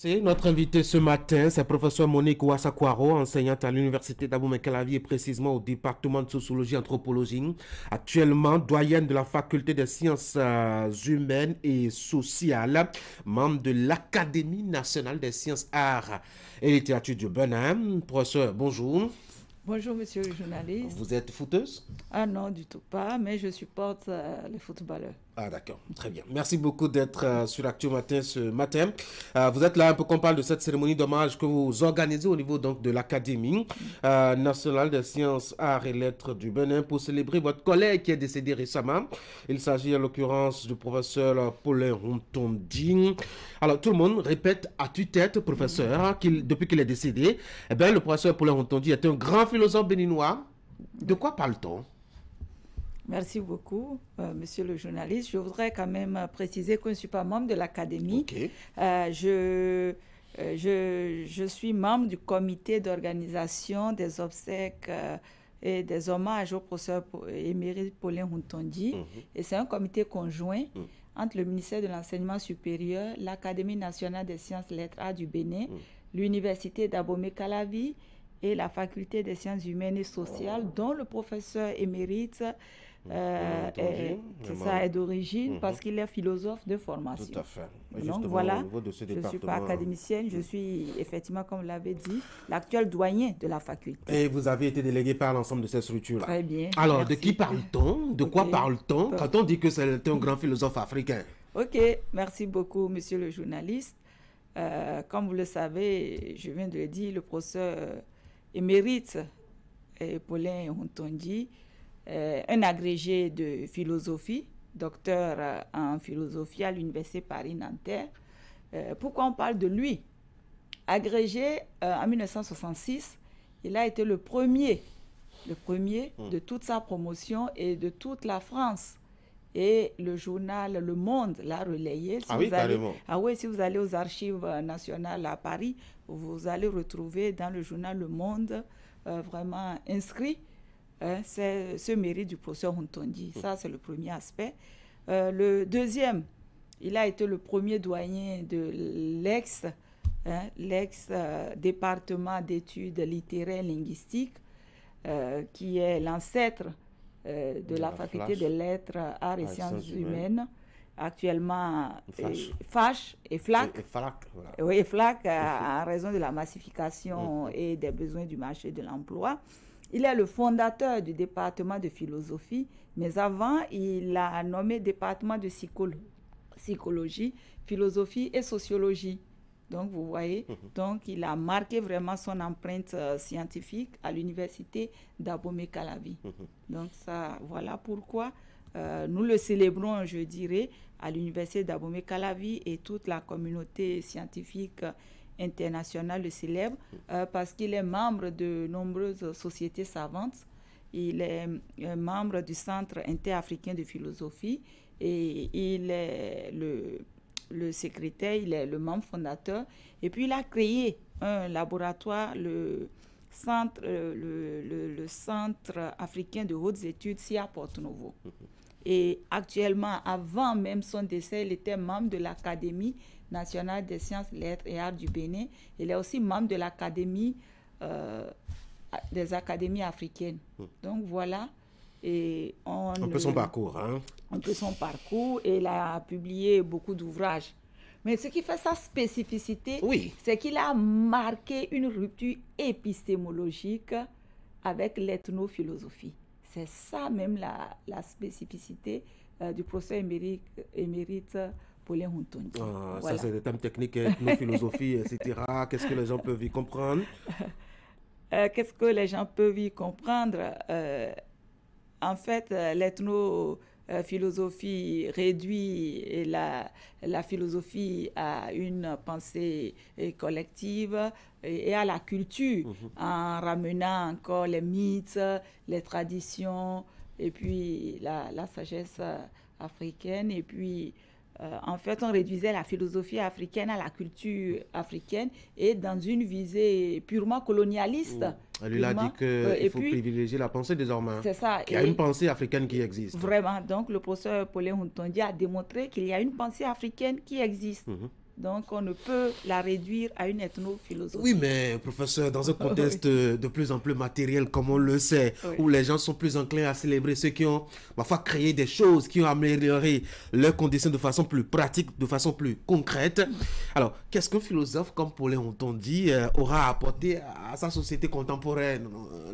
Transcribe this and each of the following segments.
C'est notre invité ce matin, c'est professeur Monique Ouassakwaro, enseignante à l'université d'Abomey-Calavi et précisément au département de sociologie et anthropologie, actuellement doyenne de la faculté des sciences humaines et sociales, membre de l'Académie nationale des sciences, arts et littérature du Bénin. Professeur, bonjour. Bonjour, monsieur le journaliste. Vous êtes footeuse? Ah non, du tout pas, mais je supporte les footballeurs. Ah d'accord, très bien. Merci beaucoup d'être sur Actu Matin ce matin. Vous êtes là un peu qu'on parle de cette cérémonie d'hommage que vous organisez au niveau donc de l'Académie nationale des sciences, arts et lettres du Bénin pour célébrer votre collègue qui est décédé récemment. Il s'agit en l'occurrence du professeur Paulin Hontondi. Alors tout le monde répète à tue-tête, professeur, depuis qu'il est décédé, eh bien, le professeur Paulin Hontondi est un grand philosophe béninois. De quoi parle-t-on? Merci beaucoup, monsieur le journaliste. Je voudrais quand même préciser que je ne suis pas membre de l'Académie. Okay. Je suis membre du comité d'organisation des obsèques et des hommages au professeur émérite Paulin Hontondi. Et c'est un comité conjoint entre le ministère de l'Enseignement supérieur, l'Académie nationale des sciences, lettres, arts du Bénin, l'université d'Abomey-Calavi et la faculté des sciences humaines et sociales, dont le professeur émérite est d'origine parce qu'il est philosophe de formation. Tout à fait. Donc voilà, je ne suis pas académicienne, je suis effectivement, comme vous l'avez dit, l'actuel doyen de la faculté. Et vous avez été délégué par l'ensemble de ces structures-là. Très bien. Alors, merci. de qui parle-t-on? De quoi parle-t-on quand on dit que c'est un grand philosophe africain? Ok, merci beaucoup, monsieur le journaliste. Comme vous le savez, je viens de le dire, le professeur émérite Paulin Hontondi, un agrégé de philosophie, docteur en philosophie à l'université Paris-Nanterre. Pourquoi on parle de lui? Agrégé en 1966, il a été le premier de toute sa promotion et de toute la France. Et le journal Le Monde l'a relayé. Si vous allez aux archives nationales à Paris, vous allez retrouver dans le journal Le Monde vraiment inscrit c'est ce mérite du professeur Hontondi. Ça, c'est le premier aspect. Le deuxième, il a été le premier doyen de l'ex-département d'études littéraires linguistiques, qui est l'ancêtre de la faculté des lettres, arts et sciences humaines, actuellement FACH et FLAC. Voilà. Oui, FLAC, en raison de la massification et des besoins du marché de l'emploi. Il est le fondateur du département de philosophie, mais avant, il a nommé département de psychologie, philosophie et sociologie. Donc, vous voyez, donc il a marqué vraiment son empreinte scientifique à l'université d'Abomey-Calavi. Donc, ça, voilà pourquoi nous le célébrons, je dirais, à l'université d'Abomey-Calavi, et toute la communauté scientifique international le célèbre parce qu'il est membre de nombreuses sociétés savantes. Il est membre du Centre interafricain de philosophie et il est le secrétaire, il est le membre fondateur. Et puis il a créé un laboratoire, le Centre africain de hautes études, ici à Porto-Novo. Et actuellement, avant même son décès, il était membre de l'Académie nationale des sciences, lettres et arts du Bénin. Il est aussi membre de l'Académie des académies africaines. Donc voilà. Et un peu son parcours. Un peu son parcours, et il a publié beaucoup d'ouvrages. Mais ce qui fait sa spécificité, c'est qu'il a marqué une rupture épistémologique avec l'ethnophilosophie. C'est ça même la spécificité du professeur émérite Paulin Hontondi. Ça, c'est des termes techniques, ethnophilosophie, etc. Qu'est-ce que les gens peuvent y comprendre? Qu'est-ce que les gens peuvent y comprendre? En fait, l'ethnophilosophie réduit la philosophie à une pensée collective et à la culture, en ramenant encore les mythes, les traditions, et puis la sagesse africaine. Et puis, en fait, on réduisait la philosophie africaine à la culture africaine, et dans une visée purement colonialiste. Elle lui a dit qu'il faut privilégier la pensée désormais. C'est ça. Il y a une pensée africaine qui existe. Vraiment. Donc, le professeur Paulin Hontondi a démontré qu'il y a une pensée africaine qui existe. Donc, on ne peut la réduire à une ethnophilosophie. Oui, mais professeur, dans un contexte de plus en plus matériel, comme on le sait, où les gens sont plus enclins à célébrer ceux qui ont parfois créé des choses, qui ont amélioré leurs conditions de façon plus pratique, de façon plus concrète. Alors, qu'est-ce qu'un philosophe comme Paulin Hontondi aura apporté à sa société contemporaine?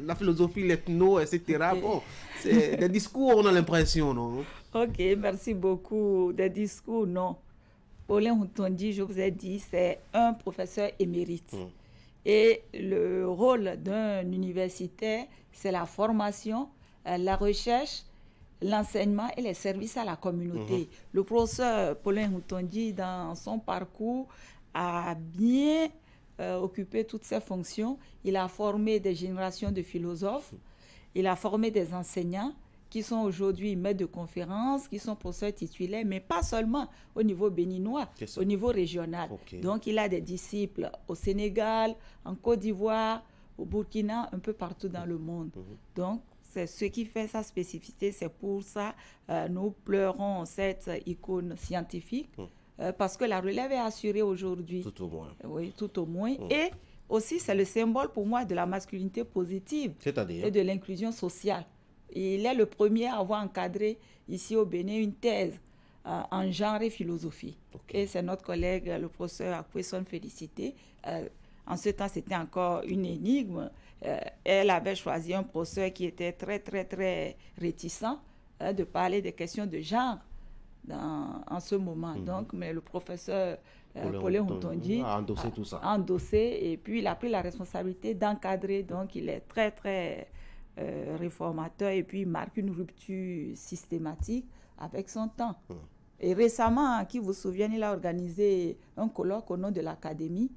La philosophie, l'ethno, etc. Bon, c'est des discours, on a l'impression, non? Ok, merci beaucoup. Des discours, non. Paulin Hontondi, je vous ai dit, c'est un professeur émérite. Et le rôle d'un universitaire, c'est la formation, la recherche, l'enseignement et les services à la communauté. Le professeur Paulin Hontondi, dans son parcours, a bien occupé toutes ces fonctions. Il a formé des générations de philosophes, il a formé des enseignants, qui sont aujourd'hui maîtres de conférences, qui sont professeurs titulaires, mais pas seulement au niveau béninois, au niveau régional. Donc, il a des disciples au Sénégal, en Côte d'Ivoire, au Burkina, un peu partout dans le monde. Donc, c'est ce qui fait sa spécificité. C'est pour ça nous pleurons cette icône scientifique, parce que la relève est assurée aujourd'hui. Tout au moins. Oui, tout au moins. Et aussi, c'est le symbole pour moi de la masculinité positive et de l'inclusion sociale. Il est le premier à avoir encadré ici au Bénin une thèse en genre et philosophie. Et c'est notre collègue, le professeur Akwesson Félicité. En ce temps, c'était encore une énigme. Elle avait choisi un professeur qui était très réticent de parler des questions de genre en ce moment. Donc, mais le professeur Paulin Hontondi a endossé tout ça. A endossé, et puis il a pris la responsabilité d'encadrer. Donc, il est très réformateur, et puis il marque une rupture systématique avec son temps. Et récemment, qui vous souvient, il a organisé un colloque au nom de l'Académie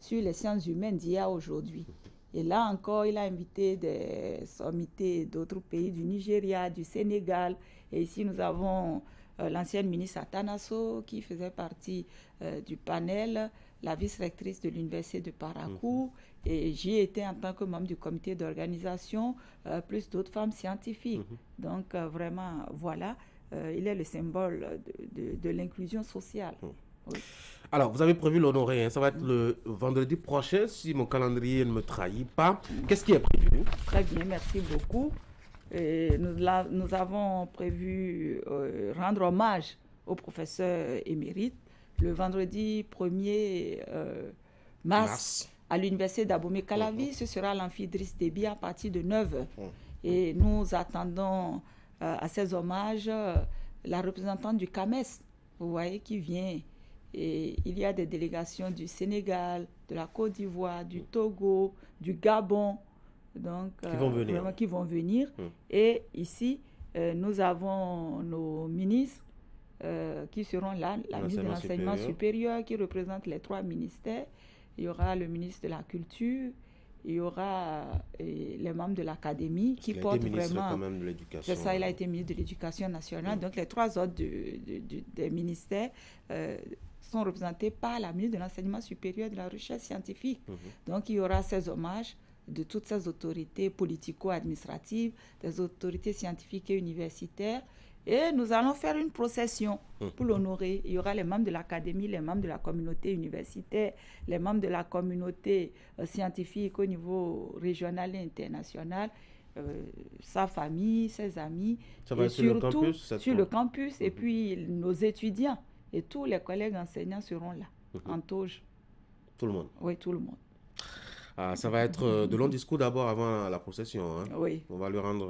sur les sciences humaines d'hier à aujourd'hui. Et là encore, il a invité des sommités d'autres pays, du Nigeria, du Sénégal. Et ici, nous avons l'ancienne ministre Atanasso qui faisait partie du panel, la vice-rectrice de l'université de Parakou, et j'y étais en tant que membre du comité d'organisation, plus d'autres femmes scientifiques. Donc vraiment, voilà, il est le symbole de l'inclusion sociale. Oui. Alors, vous avez prévu l'honorer, hein? Ça va être le vendredi prochain, si mon calendrier ne me trahit pas. Qu'est-ce qui est prévu? Très bien, merci beaucoup. Et nous avons prévu rendre hommage au professeur émérite le vendredi 1er mars à l'université d'Abomey-Calavi. Ce sera à l'amphi Driss Déby à partir de 9h. Et nous attendons à ces hommages la représentante du CAMES, vous voyez, qui vient. Et il y a des délégations du Sénégal, de la Côte d'Ivoire, du Togo, du Gabon, donc, qui vont venir. Et ici, nous avons nos ministres qui seront là, la ministre de l'Enseignement supérieur qui représente les 3 ministères. Il y aura le ministre de la Culture, il y aura les membres de l'Académie qui portent vraiment... C'est ça, il a été ministre de l'Éducation nationale. Donc, les 3 autres des ministères sont représentés par la ministre de l'Enseignement supérieur et de la Recherche scientifique. Donc, il y aura ces hommages de toutes ces autorités politico-administratives, des autorités scientifiques et universitaires. Et nous allons faire une procession pour l'honorer. Il y aura les membres de l'Académie, les membres de la communauté universitaire, les membres de la communauté scientifique au niveau régional et international, sa famille, ses amis. Ça va être surtout sur le campus. Et puis nos étudiants et tous les collègues enseignants seront là, en toge. Tout le monde? Oui, tout le monde. Ça va être de longs discours d'abord avant la procession. Hein? Oui. On va lui rendre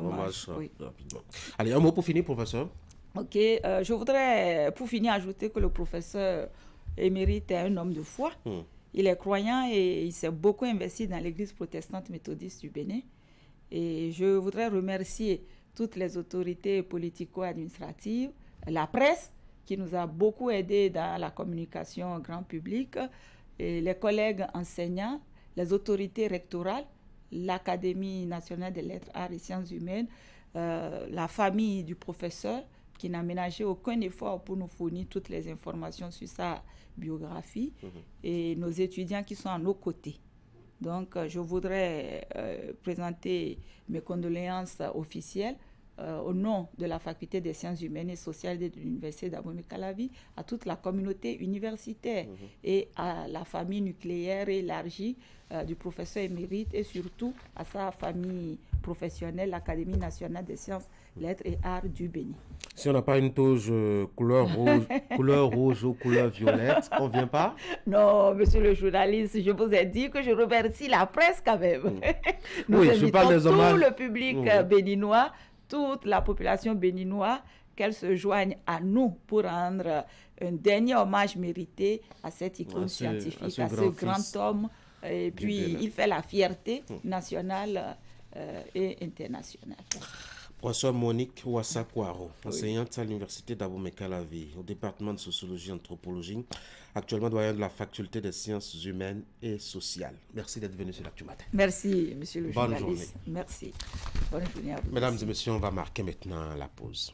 hommage rapidement. Allez, un mot pour finir, professeur. Ok, je voudrais pour finir ajouter que le professeur émérite est un homme de foi. Il est croyant et il s'est beaucoup investi dans l'église protestante méthodiste du Bénin. Et je voudrais remercier toutes les autorités politico-administratives, la presse qui nous a beaucoup aidés dans la communication grand public, et les collègues enseignants, les autorités rectorales, l'Académie nationale des lettres, arts et sciences humaines, la famille du professeur qui n'a ménagé aucun effort pour nous fournir toutes les informations sur sa biographie, et nos étudiants qui sont à nos côtés. Donc, je voudrais présenter mes condoléances officielles au nom de la faculté des sciences humaines et sociales de l'université d'Abomey-Calavi, à toute la communauté universitaire et à la famille nucléaire élargie du professeur émérite et surtout à sa famille professionnelle, l'Académie nationale des sciences, lettres et arts du Bénin. Si on n'a pas une toge couleur rouge ou couleur violette, on ne vient pas? Non, monsieur le journaliste, je vous ai dit que je remercie la presse quand même. Nous oui, je parle des hommages. Tout le public béninois, toute la population béninoise, qu'elle se joigne à nous pour rendre un dernier hommage mérité à cet icône scientifique, à ce grand homme. Et puis, il fait la fierté nationale et internationale. Professeur Monique Ouassakwaro, enseignante à l'université d'Abomey-Calavi, au département de sociologie et anthropologie, actuellement doyen de la faculté des sciences humaines et sociales. Merci d'être venu sur l'Actu Matin. Merci, monsieur le Bonne journaliste. journée. Merci. Bonne journée à vous. Mesdames et messieurs, on va marquer maintenant la pause.